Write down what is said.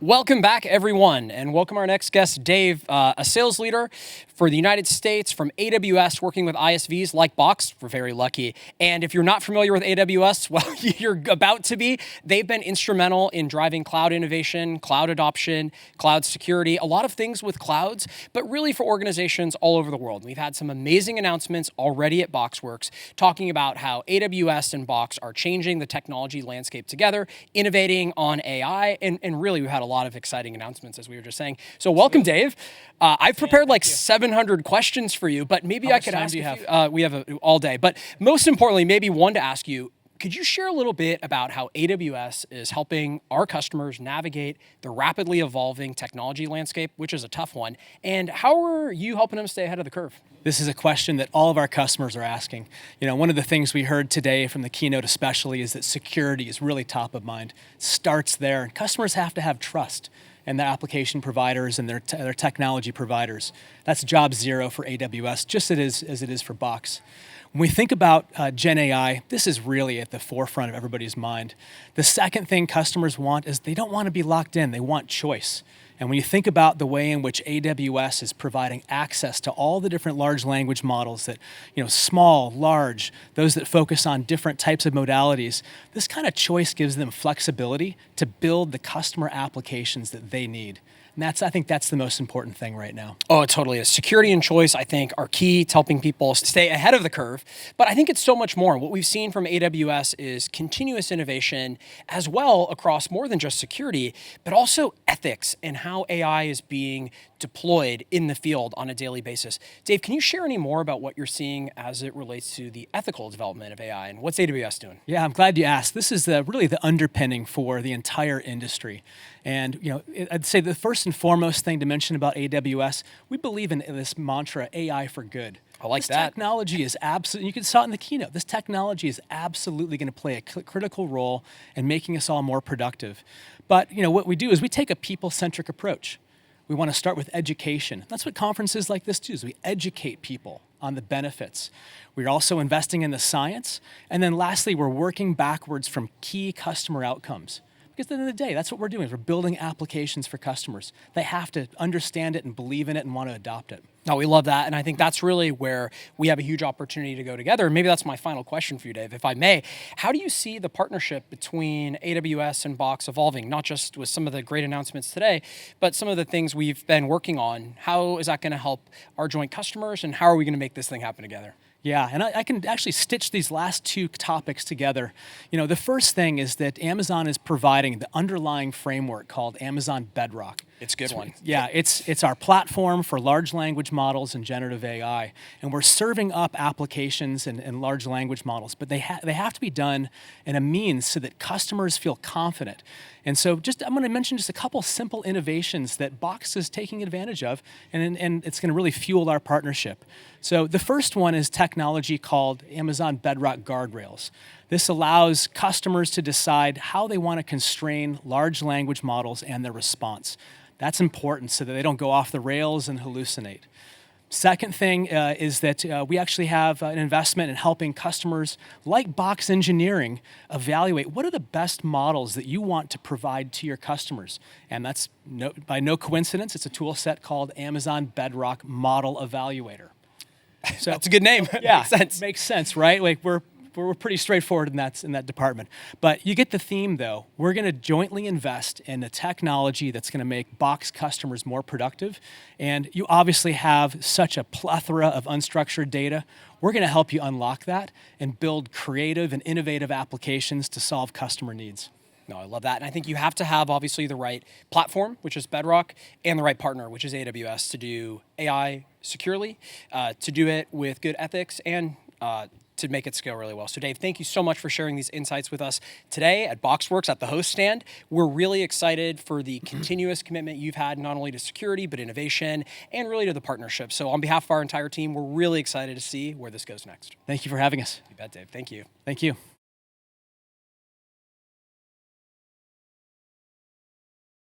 Welcome back, everyone, and welcome our next guest, Dave, a sales leader for the United States from AWS, working with ISVs like Box. We're very lucky. And if you're not familiar with AWS, well, you're about to be. They've been instrumental in driving cloud innovation, cloud adoption, cloud security, a lot of things with clouds, but really for organizations all over the world. We've had some amazing announcements already at BoxWorks talking about how AWS and Box are changing the technology landscape together, innovating on AI, and really we've had a lot of exciting announcements, as we were just saying. So welcome, Dave. I've prepared like 700 questions for you, but maybe I could ask you. We have all day, but most importantly, maybe one to ask you. Could you share a little bit about how AWS is helping our customers navigate the rapidly evolving technology landscape, which is a tough one, and how are you helping them stay ahead of the curve? This is a question that all of our customers are asking. You know, one of the things we heard today from the keynote especially is that security is really top of mind. It starts there. Customers have to have trust in their application providers and their technology providers. That's job zero for AWS, just as it is for Box. When we think about Gen AI, this is really at the forefront of everybody's mind. The second thing customers want is they don't want to be locked in, they want choice. And when you think about the way in which AWS is providing access to all the different large language models that, small, large, those that focus on different types of modalities, this kind of choice gives them flexibility to build the customer applications that they need. And I think that's the most important thing right now. Oh, it totally is. Security and choice, I think, are key to helping people stay ahead of the curve. But I think it's so much more. What we've seen from AWS is continuous innovation as well across more than just security, but also ethics and how AI is being deployed in the field on a daily basis. Dave, can you share any more about what you're seeing as it relates to the ethical development of AI and what's AWS doing? Yeah, I'm glad you asked. This is really the underpinning for the entire industry. And I'd say the first and foremost thing to mention about AWS, we believe in this mantra, AI for good. I like that. This technology is absolutely, you can saw it in the keynote, this technology is absolutely going to play a critical role in making us all more productive. But what we do is we take a people-centric approach. We want to start with education. That's what conferences like this do, is we educate people on the benefits. We're also investing in the science. And then lastly, we're working backwards from key customer outcomes. Because at the end of the day, that's what we're doing. We're building applications for customers. They have to understand it and believe in it and want to adopt it. No, we love that. And I think that's really where we have a huge opportunity to go together. And maybe that's my final question for you, Dave, if I may. How do you see the partnership between AWS and Box evolving, not just with some of the great announcements today, but some of the things we've been working on? How is that going to help our joint customers, and how are we going to make this thing happen together? Yeah, and I can actually stitch these last two topics together. The first thing is that Amazon is providing the underlying framework called Amazon Bedrock. It's a good one. Yeah, it's our platform for large language models and generative AI. And we're serving up applications and large language models, but they have to be done in a means so that customers feel confident. And so I'm going to mention just a couple simple innovations that Box is taking advantage of, and it's going to really fuel our partnership. So the first one is technology called Amazon Bedrock Guardrails. This allows customers to decide how they want to constrain large language models and their response. That's important so that they don't go off the rails and hallucinate. Second thing is that we actually have an investment in helping customers like Box Engineering evaluate what are the best models that you want to provide to your customers. And that's by no coincidence, it's a tool set called Amazon Bedrock Model Evaluator. So that's a good name. Yeah, makes sense, right? Like we're pretty straightforward in that department. But you get the theme, though. We're going to jointly invest in the technology that's going to make Box customers more productive. And you obviously have such a plethora of unstructured data. We're going to help you unlock that and build creative and innovative applications to solve customer needs. No, I love that. And I think you have to have, obviously, the right platform, which is Bedrock, and the right partner, which is AWS, to do AI securely, to do it with good ethics, and to make it scale really well. So Dave, thank you so much for sharing these insights with us today at BoxWorks at the host stand. We're really excited for the continuous commitment you've had not only to security, but innovation, and really to the partnership. So on behalf of our entire team, we're really excited to see where this goes next. Thank you for having us. You bet, Dave. Thank you. Thank you.